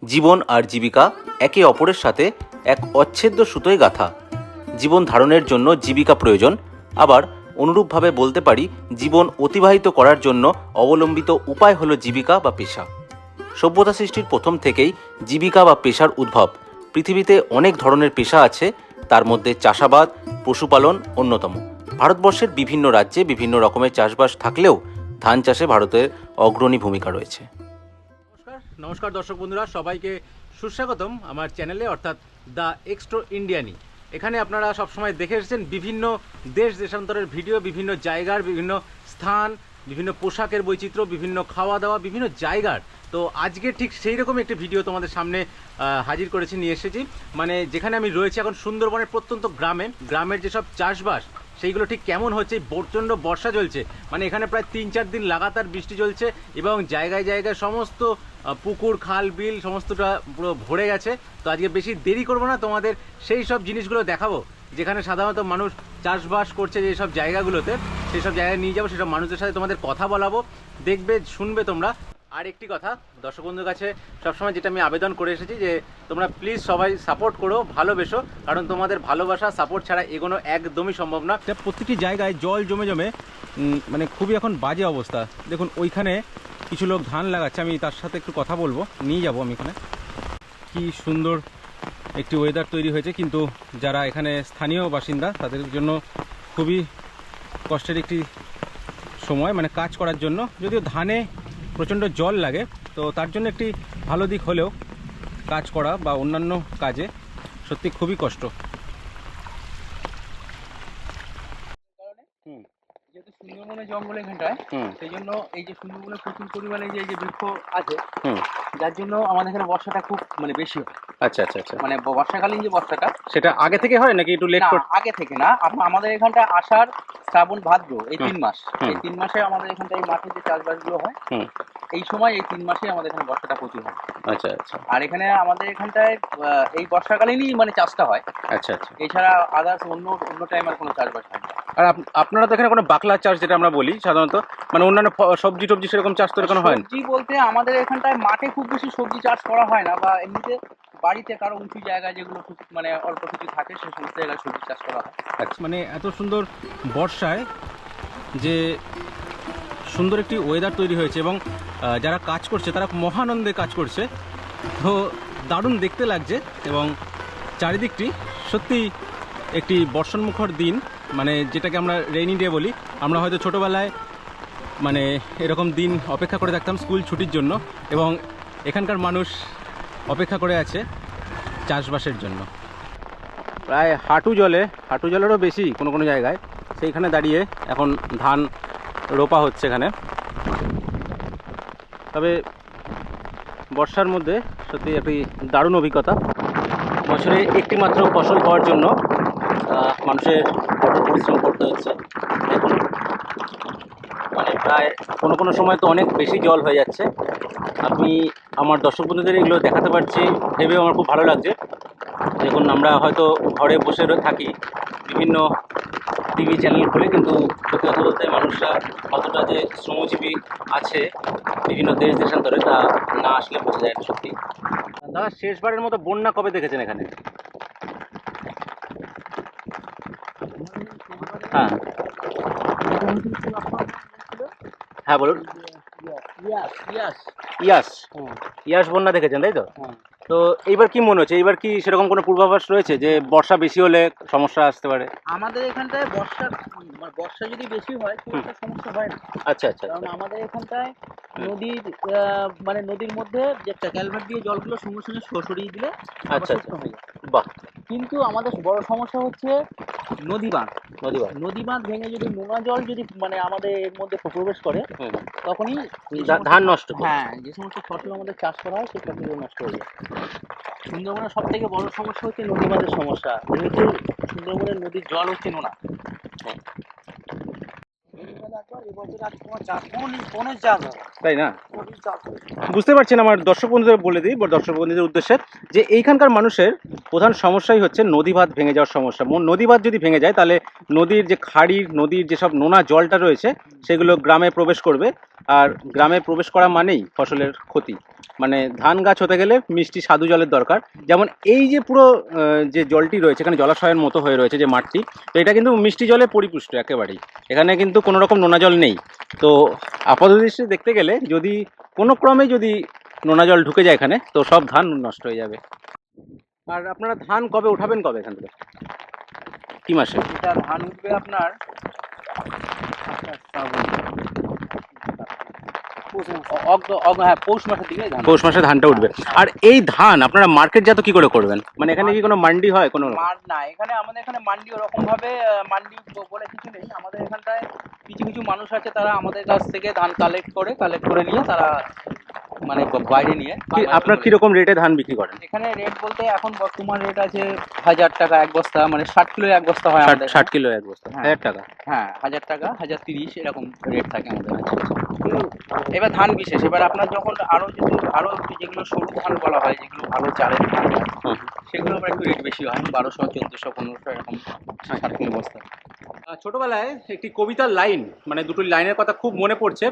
জীবন আর জীবিকা একে অপরের সাথে এক অচ্ছেদ্য সুতোয় গাঁথা। জীবন ধারণের জন্য জীবিকা প্রয়োজন, আবার অনুরূপভাবে বলতে পারি জীবন অতিবাহিত করার জন্য অবলম্বিত উপায় হলো জীবিকা বা পেশা। সভ্যতা সৃষ্টির প্রথম থেকেই জীবিকা বা পেশার উদ্ভব। পৃথিবীতে অনেক ধরনের পেশা আছে, তার মধ্যে চাষাবাদ, পশুপালন অন্যতম। ভারতবর্ষের বিভিন্ন রাজ্যে বিভিন্ন রকমের চাষবাস থাকলেও ধান চাষে ভারতের অগ্রণী ভূমিকা রয়েছে। নমস্কার দর্শক বন্ধুরা, সবাইকে সুস্বাগতম আমার চ্যানেলে, অর্থাৎ দ্য এক্সট্রো ইন্ডিয়ানি। এখানে আপনারা সবসময় দেখে এসেছেন বিভিন্ন দেশ দেশান্তরের ভিডিও, বিভিন্ন জায়গার বিভিন্ন স্থান, বিভিন্ন পোশাকের বৈচিত্র্য, বিভিন্ন খাওয়া দাওয়া, বিভিন্ন জায়গার। তো আজকে ঠিক সেই রকম একটি ভিডিও তোমাদের সামনে হাজির করেছি, নিয়ে এসেছি। মানে যেখানে আমি রয়েছি এখন সুন্দরবনের প্রত্যন্ত গ্রামের যেসব চাষবাস সেইগুলো ঠিক কেমন হচ্ছে। প্রচণ্ড বর্ষা চলছে, মানে এখানে প্রায় 3-4 দিন লাগাতার বৃষ্টি চলছে এবং জায়গায় জায়গায় সমস্ত পুকুর খাল বিল সমস্তটা পুরো ভরে গেছে। তো আজকে বেশি দেরি করবো না, তোমাদের সেই সব জিনিসগুলো দেখাবো যেখানে সাধারণত মানুষ চাষবাস করছে, যেসব জায়গাগুলোতে সেই সব জায়গায় নিয়ে যাবো, সেসব মানুষদের সাথে তোমাদের কথা বলাবো, দেখবে শুনবে তোমরা। আর একটি কথা দর্শক বন্ধুর কাছে সবসময় যেটা আমি আবেদন করে এসেছি, যে তোমরা প্লিজ সবাই সাপোর্ট করো, ভালোবেসো, কারণ তোমাদের ভালোবাসা সাপোর্ট ছাড়া এগোনো একদমই সম্ভব না। প্রতিটি জায়গায় জল জমে জমে মানে খুবই এখন বাজে অবস্থা। দেখুন ওইখানে কিছু লোক ধান লাগাচ্ছে, আমি তার সাথে একটু কথা বলবো, নিয়ে যাবো আমি এখানে। কি সুন্দর একটি ওয়েদার তৈরি হয়েছে, কিন্তু যারা এখানে স্থানীয় বাসিন্দা তাদের জন্য খুবই কষ্টের একটি সময়, মানে কাজ করার জন্য। যদিও ধানে প্রচণ্ড জল লাগে, তো তার জন্য একটি ভালো দিক হলেও কাজ করা বা অন্যান্য কাজে সত্যি খুবই কষ্ট। যেহেতু সুন্দরবনের জঙ্গল এখানটায়, সেই জন্য এই যে সুন্দরবনে প্রচুর পরিমাণে যে বৃক্ষ আছে, যার জন্য আমাদের এখানে বর্ষাটা খুব মানে বেশি হয়। আচ্ছা আচ্ছা আচ্ছা, মানে বর্ষাকালীন যে বর্ষাটা, সেটা আগে থেকে হয় নাকি একটু লেট না করে? আগে থেকে না, আমাদের এখানটা আষাঢ় শ্রাবণ ভাদ্র এই 3 মাস, এই 3 মাসে আমাদের এখানটায় মাঠে যে চাষবাসগুলো হয়, এই সময় এই 3 মাসে আমাদের এখানে বর্ষাটা প্রচুর হয়। আচ্ছা আচ্ছা। আর এখানে আমাদের এখানটায় এই বর্ষাকালীনই মানে চাষটা হয়। আচ্ছা আচ্ছা। এছাড়া আদার্স অন্য টাইম আর কোনো চাষবাস হয় না। আর আপনারা তো এখানে কোনো বাকলা চাষ যেটা আমরা বলি সাধারণত, মানে অন্যান্য সবজি টবজি সেরকম চাষ তো এখানে হয় না? সবজি বলতে আমাদের এখানটায় মাঠে খুব বেশি সবজি চাষ করা হয় না, বা এমনিতে বাড়িতে কারো উঁচু জায়গায় যেগুলো খুব মানে অল্প কিছু থাকে সেই সমস্ত জায়গায় সবজি চাষ করা হয়। আচ্ছা, মানে এত সুন্দর বর্ষায় যে সুন্দর একটি ওয়েদার তৈরি হয়েছে এবং যারা কাজ করছে তারা মহানন্দে কাজ করছে, তো দারুণ দেখতে লাগছে। এবং চারিদিকটি সত্যি একটি বর্ষণমুখর দিন, মানে যেটাকে আমরা রেইনি ডে বলি। আমরা হয়তো ছোটোবেলায় মানে এরকম দিন অপেক্ষা করে থাকতাম স্কুল ছুটির জন্য, এবং এখানকার মানুষ অপেক্ষা করে আছে চাষবাসের জন্য। প্রায় হাঁটু জলেরও বেশি কোনো কোনো জায়গায়, সেইখানে দাঁড়িয়ে এখন ধান রোপা হচ্ছে এখানে। তবে বর্ষার মধ্যে সত্যি একটি দারুণ অভিজ্ঞতা। বছরে একটি মাত্র ফসল হওয়ার জন্য মানুষের কঠোর পরিশ্রম করতে হচ্ছে। দেখুন মানে প্রায় কোনো কোনো সময় তো অনেক বেশি জল হয়ে যাচ্ছে। আমি আমার দর্শক বন্ধুদের এগুলো দেখাতে পারছি ভেবেও আমার খুব ভালো লাগছে। দেখুন আমরা হয়তো ঘরে বসে থাকি, বিভিন্ন টিভি চ্যানেল খুলে, কিন্তু সত্যি কথা বলতে মানুষরা কতটা যে শ্রমজীবী আছে বিভিন্ন দেশ দেশান্তরে, তা না আসলে বোঝা যায় না সত্যি। দাদা, শেষবারের মতো বন্যা কবে দেখেছেন এখানে? হ্যাঁ হ্যাঁ বলুন। ইয়াস বন্যা দেখেছেন, তাই তো? তো এইবার কি মনে হচ্ছে, এইবার কি সেরকম কোনো পূর্বাভাস রয়েছে যে বর্ষা বেশি হলে সমস্যা আসতে পারে? আমাদের এখানটায় বর্ষা যদি বেশি হয় খুব একটা সমস্যা হয় না। আচ্ছা আচ্ছা। কারণ আমাদের এখানটায় নদীর মানে নদীর মধ্যে যে একটা ক্যালভার্ট দিয়ে জলগুলো সঙ্গে সঙ্গে সরিয়ে দিলে আচ্ছা শুকনো হয়ে যায়। বাহ। কিন্তু আমাদের বড় সমস্যা হচ্ছে নদী বাঁধ ভেঙে যদি নোনা জল যদি মানে আমাদের এর মধ্যে প্রবেশ করে, তখনই ধান নষ্ট। হ্যাঁ, যে সমস্ত ফসল আমাদের চাষ করা হয় সেই ফসলগুলো নষ্ট হয়ে যায়। সুন্দরবনের সব থেকে বড় সমস্যা হচ্ছে নদী বাঁধের সমস্যা, যেহেতু সুন্দরবনের নদীর জল হচ্ছে নোনা। এবছর আর কোনো চাষ কোনো চাষ হবে তাই না? কোনো চাষ হবে বুঝতে পারছেন, আমার দর্শক বন্ধুদের বলে দিই, দর্শক বন্ধুদের উদ্দেশ্যে, যে এইখানকার মানুষের প্রধান সমস্যাই হচ্ছে নদী বাঁধ ভেঙে যাওয়ার সমস্যা। নদী বাঁধ যদি ভেঙে যায় তাহলে নদীর যে খাড়ির, নদীর যেসব নোনা জলটা রয়েছে সেগুলো গ্রামে প্রবেশ করবে, আর গ্রামে প্রবেশ করা মানেই ফসলের ক্ষতি। মানে ধান গাছ হতে গেলে মিষ্টি স্বাদু জলের দরকার। যেমন এই যে পুরো যে জলটি রয়েছে এখানে জলাশয়ের মতো হয়ে রয়েছে যে মাঠটি, তো এটা কিন্তু মিষ্টি জলে পরিপুষ্ট একেবারেই, এখানে কিন্তু কোনো রকম নোনা জল নেই। তো আপাতদৃষ্টি দেখতে গেলে যদি কোনো ক্রমে যদি নোনা জল ঢুকে যায় এখানে, তো সব ধান নষ্ট হয়ে যাবে। আর আপনারা ধান কবে উঠাবেন, কবে এখান থেকে, কি মাসে? এটা ধান উঠবে আপনার হ্যাঁ পৌষ মাসের দিকে ধান পৌষ মাসে ধানটা উঠবে। আর এই ধান আপনারা মার্কেটজাত কি করে করবেন? মানে এখানে কি কোনো মান্ডি হয় কোনো? মাঠ না, এখানে আমাদের এখানে মান্ডি ওরকম ভাবে মান্ডি বলে কিছু নেই। আমাদের এখানটায় কিছু কিছু মানুষ আছে, তারা আমাদের কাছ থেকে ধান কালেক্ট করে নিয়ে তারা মানে বাইরে নিয়ে। আপনার কিরকম রেটে ধান বিক্রি করেন? এখানে রেট বলতে এখন বর্তমান রেট আছে 1000 টাকা এক বস্তা, মানে 60 কিলো এক বস্তা হয় আমাদের। 60 কিলো এক বস্তা, হ্যাঁ। 1000 টাকা? হ্যাঁ 1000 টাকা, 1030 এরকম রেট থাকে আমাদের কাছে। এবার ধান বিশেষ, এবার আপনার যখন আরো যেগুলো সরু ধান বলা হয়, যেগুলো ভালো চালের ধান হয়, সেগুলো আবার একটু রেট বেশি হয়, 1200, 1400, 1500 এরকম 60 কিলো বস্তা। ছোটবেলায় একটি কবিতার লাইন, মানে দুটো লাইনের কথা খুব মনে পড়ছে।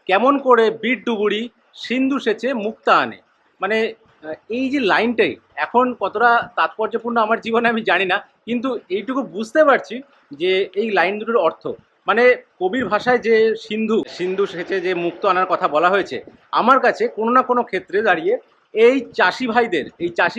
কেমন করে বিট ডুবুরি সিন্ধু সেচে মুক্তা আনে। মানে এই যে লাইনটাই এখন কতটা তাৎপর্যপূর্ণ আমার জীবনে আমি জানি না, কিন্তু এইটুকু বুঝতে পারছি যে এই লাইন দুটোর অর্থ, মানে কবির ভাষায় যে সিন্ধু সেচে যে মুক্ত আনার কথা বলা হয়েছে, আমার কাছে কোনো না কোনো ক্ষেত্রে দাঁড়িয়ে এই চাষি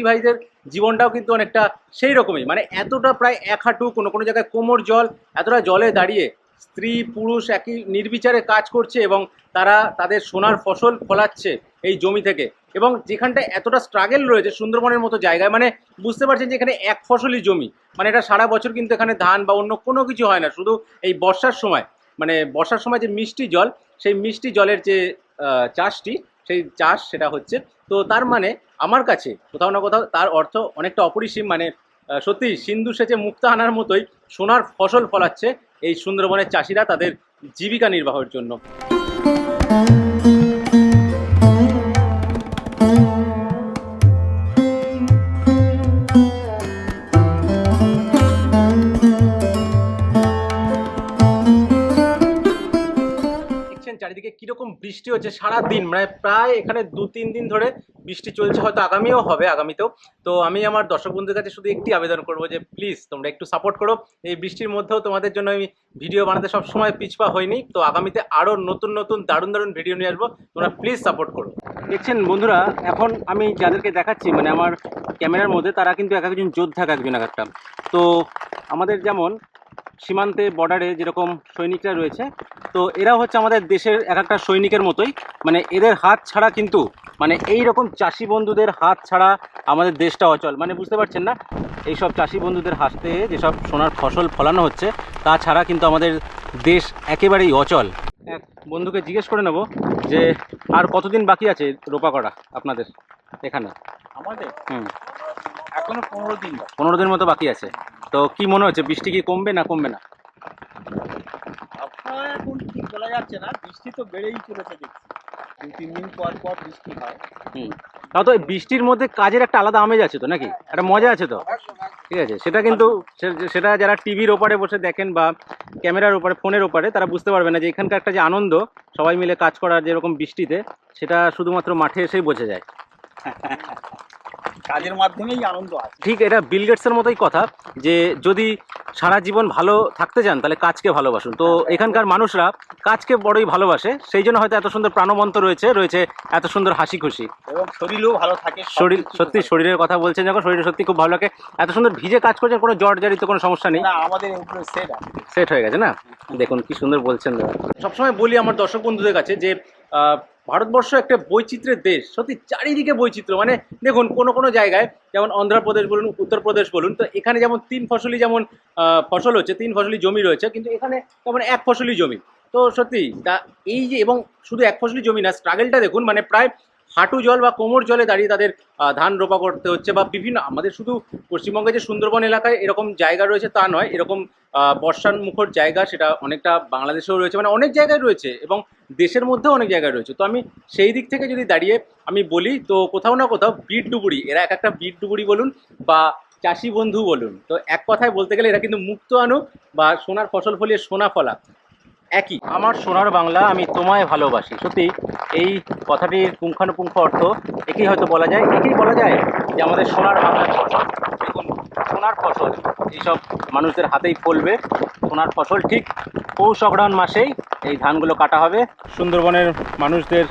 ভাইদের জীবনটাও কিন্তু অনেকটা সেই রকমই। মানে এতটা প্রায় এক হাঁটু, কোনো কোনো জায়গায় কোমর জল, এতটা জলে দাঁড়িয়ে স্ত্রী পুরুষ একই নির্বিচারে কাজ করছে এবং তারা তাদের সোনার ফসল ফলাচ্ছে এই জমি থেকে। এবং যেখানটা এতটা স্ট্রাগল রয়েছে সুন্দরবনের মতো জায়গায়, মানে বুঝতে পারছেন যে এখানে এক ফসলি জমি, মানে এটা সারা বছর কিন্তু এখানে ধান বা অন্য কোনো কিছু হয় না, শুধু এই বর্ষার সময়, মানে বর্ষার সময় যে মিষ্টি জল, সেই মিষ্টি জলের যে চাষটি, সেই চাষ সেটা হচ্ছে। তো তার মানে আমার কাছে কোথাও না কোথাও তার অর্থ অনেকটা অপরিসীম। মানে সত্যি সিন্ধু সেচে মুক্তা আনার মতোই সোনার ফসল ফলাচ্ছে এই সুন্দরবনের চাষিরা তাদের জীবিকা নির্বাহের জন্য। চারিদিকে কিরকম বৃষ্টি হচ্ছে সারা দিন, মানে প্রায় এখানে 2-3 দিন ধরে বৃষ্টি চলছে, হয়তো আগামীও হবে, আগামীতেও। তো আমি আমার দর্শক বন্ধুদের কাছে শুধু একটি আবেদন করবো যে প্লিজ তোমরা একটু সাপোর্ট করো। এই বৃষ্টির মধ্যেও তোমাদের জন্য আমি ভিডিও বানাতে সবসময় পিছপা হয়নি, তো আগামীতে আরও নতুন নতুন দারুণ ভিডিও নিয়ে আসবো, তোমরা প্লিজ সাপোর্ট করো। দেখছেন বন্ধুরা, এখন আমি যাদেরকে দেখাচ্ছি মানে আমার ক্যামেরার মধ্যে, তারা কিন্তু এক একজন যোদ্ধা, একজন এক একটা। তো আমাদের যেমন সীমান্তে বর্ডারে যেরকম সৈনিকরা রয়েছে, তো এরা হচ্ছে আমাদের দেশের এক একটা সৈনিকের মতোই। মানে এদের হাত ছাড়া কিন্তু, মানে এই রকম চাষি বন্ধুদের হাত ছাড়া আমাদের দেশটা অচল। মানে বুঝতে পারছেন না, এইসব চাষি বন্ধুদের হাতে যেসব সোনার ফসল ফলানো হচ্ছে, তাছাড়া কিন্তু আমাদের দেশ একেবারেই অচল। এক বন্ধুকে জিজ্ঞেস করে নেব যে আর কতদিন বাকি আছে রোপা করা আপনাদের এখানে? আমাদের এখনো 15 দিন। 15 দিন মতো বাকি আছে। তো কি মনে হচ্ছে, বৃষ্টি কি কমবে না কমবে না? আপনার এখন ঠিক বলা যাচ্ছে না, বৃষ্টি তো বেড়েই চলেছে, দেখছি 2-3 দিন পর পর বৃষ্টি হয়। তাও তো বৃষ্টির মধ্যে কাজের একটা আলাদা আমেজ আছে তো, নাকি একটা মজা আছে তো? ঠিক আছে, সেটা কিন্তু সেটা যারা টিভির ওপারে বসে দেখেন বা ক্যামেরার ওপারে, ফোনের ওপারে, তারা বুঝতে পারবে না যে এখানকার একটা যে আনন্দ সবাই মিলে কাজ করার যেরকম বৃষ্টিতে, সেটা শুধুমাত্র মাঠে এসেই বোঝা যায়। কাজের মাধ্যমেই আনন্দ আছে। ঠিক, এটা বিল গেটসের মতোই কথা যে যদি সারা জীবন ভালো থাকতে চান তাহলে কাজকে ভালোবাসুন। তো এখানকার মানুষরা কাজকে বড়ই ভালোবাসে, সেই জন্য হয়তো এত সুন্দর প্রাণবন্ত রয়েছে এত সুন্দর হাসি খুশি, এবং শরীরও ভালো থাকে। শরীর সত্যি, শরীরের কথা বলছেন যখন, শরীরে সত্যি খুব ভালো লাগে। এত সুন্দর ভিজে কাজ করছেন, কোনো জর্জরিত কোনো সমস্যা নেই। না, আমাদের এগুলো সেট হয়ে গেছে না? দেখুন কি সুন্দর বলছেন। সবসময় বলি আমার দর্শক বন্ধুদের কাছে যে ভারতবর্ষ একটা বৈচিত্র্যের দেশ, সত্যি চারিদিকে বৈচিত্র্য। মানে দেখুন কোনো জায়গায় যেমন অন্ধ্রপ্রদেশ বলুন, উত্তরপ্রদেশ বলুন, তো এখানে যেমন 3 ফসলি যেমন ফসল হচ্ছে, 3 ফসলি জমি রয়েছে, কিন্তু এখানে যেমন 1 ফসলি জমি। তো সত্যি তা এই যে, এবং শুধু 1 ফসলি জমি না, স্ট্রাগলটা দেখুন, মানে প্রায় হাঁটু জল বা কোমর জলে দাঁড়িয়ে তাদের ধান রোপা করতে হচ্ছে, বা বিভিন্ন আমাদের শুধু পশ্চিমবঙ্গে যে সুন্দরবন এলাকায় এরকম জায়গা রয়েছে তা নয়, এরকম বর্ষানমুখর জায়গা সেটা অনেকটা বাংলাদেশেও রয়েছে, মানে অনেক জায়গায় রয়েছে এবং দেশের মধ্যেও অনেক জায়গায় রয়েছে। তো আমি সেই দিক থেকে যদি দাঁড়িয়ে আমি বলি, তো কোথাও না কোথাও বিট ডুবুরি, এরা এক একটা বিট ডুবুরি বলুন বা চাষি বন্ধু বলুন, তো এক কথায় বলতে গেলে এরা কিন্তু মুক্ত আনু বা সোনার ফসল ফলিয়ে সোনা ফলা একই। আমার সোনার বাংলা, আমি তোমায় ভালোবাসি, সত্যি এই কথাটির পুঙ্খানুপুঙ্খ অর্থ একেই হয়তো বলা যায়, একেই বলা যায় যে আমাদের সোনার বাংলার ফসল। দেখুন, সোনার ফসল এইসব মানুষদের হাতেই ফলবে। সোনার ফসল ঠিক পৌষ অগ্রহায়ণ মাসেই এই ধানগুলো কাটা হবে। সুন্দরবনের মানুষদের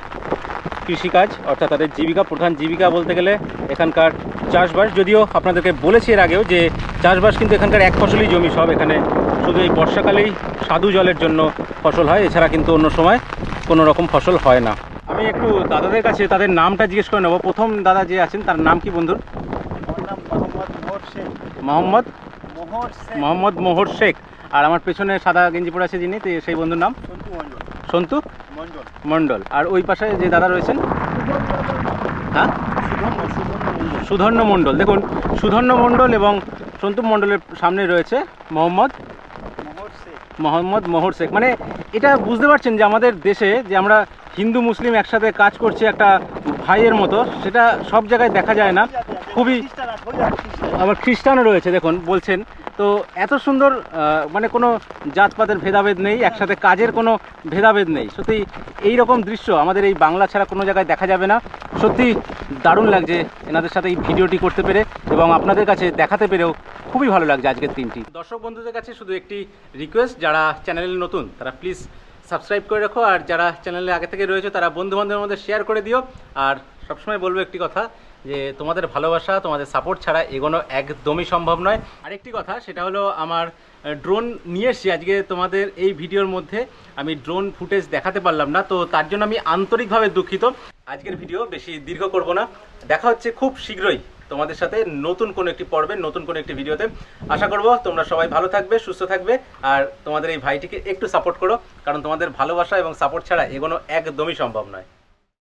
কৃষিকাজ অর্থাৎ তাদের জীবিকা, প্রধান জীবিকা বলতে গেলে এখানকার চাষবাস। যদিও আপনাদেরকে বলেছি এর আগেও যে চাষবাস কিন্তু এখানকার এক ফসলি জমি সব, এখানে শুধু এই বর্ষাকালেই স্বাদু জলের জন্য ফসল হয়, এছাড়া কিন্তু অন্য সময় কোনো রকম ফসল হয় না। আমি একটু দাদাদের কাছে তাদের নামটা জিজ্ঞেস করে নেবো। প্রথম দাদা যে আছেন তার নাম কি বন্ধুর? মোহাম্মদ মোহর শেখ। আর আমার পেছনে সাদা গেঞ্জি পরে আছে যিনি, সেই বন্ধুর নাম সন্তু মণ্ডল। আর ওই পাশে যে দাদা রয়েছেন, হ্যাঁ, সুধর্ণ মণ্ডল। দেখুন, সুধর্ণ মণ্ডল এবং সন্তু মণ্ডলের সামনে রয়েছে মোহাম্মদ মোহর শেখ। মানে এটা বুঝতে পারছেন যে আমাদের দেশে যে আমরা হিন্দু মুসলিম একসাথে কাজ করছি একটা ভাইয়ের মতো, সেটা সব জায়গায় দেখা যায় না। খুবই, আবার খ্রিস্টানও রয়েছে দেখুন বলছেন। তো এত সুন্দর, মানে কোনো জাতপাতের ভেদাভেদ নেই, একসাথে কাজের কোনো ভেদাভেদ নেই। সত্যি এই রকম দৃশ্য আমাদের এই বাংলা ছাড়া কোনো জায়গায় দেখা যাবে না। সত্যি দারুণ লাগছে এনাদের সাথে এই ভিডিওটি করতে পেরে, এবং আপনাদের কাছে দেখাতে পেরেও খুবই ভালো লাগছে আজকের দিনটি। দর্শক বন্ধুদের কাছে শুধু একটি রিকোয়েস্ট, যারা চ্যানেলে নতুন তারা প্লিজ সাবস্ক্রাইব করে রাখো, আর যারা চ্যানেলে আগে থেকে রয়েছে তারা বন্ধু বান্ধবের মধ্যে শেয়ার করে দিও। আর সবসময় বলবো একটি কথা, যে তোমাদের ভালোবাসা, তোমাদের সাপোর্ট ছাড়া এগোনো একদমই সম্ভব নয়। আরেকটি কথা, সেটা হলো আমার ড্রোন নিয়ে এসেছি আজকে তোমাদের এই ভিডিওর মধ্যে। আমি ড্রোন ফুটেজ দেখাতে পারলাম না, তো তার জন্য আমি আন্তরিকভাবে দুঃখিত। আজকের ভিডিও বেশি দীর্ঘ করব না, দেখা হচ্ছে খুব শীঘ্রই তোমাদের সাথে নতুন কোনো একটি পর্বে, নতুন কোনো একটি ভিডিওতে। আশা করব তোমরা সবাই ভালো থাকবে, সুস্থ থাকবে, আর তোমাদের এই ভাইটিকে একটু সাপোর্ট করো, কারণ তোমাদের ভালোবাসা এবং সাপোর্ট ছাড়া এগোনো একদমই সম্ভব নয়।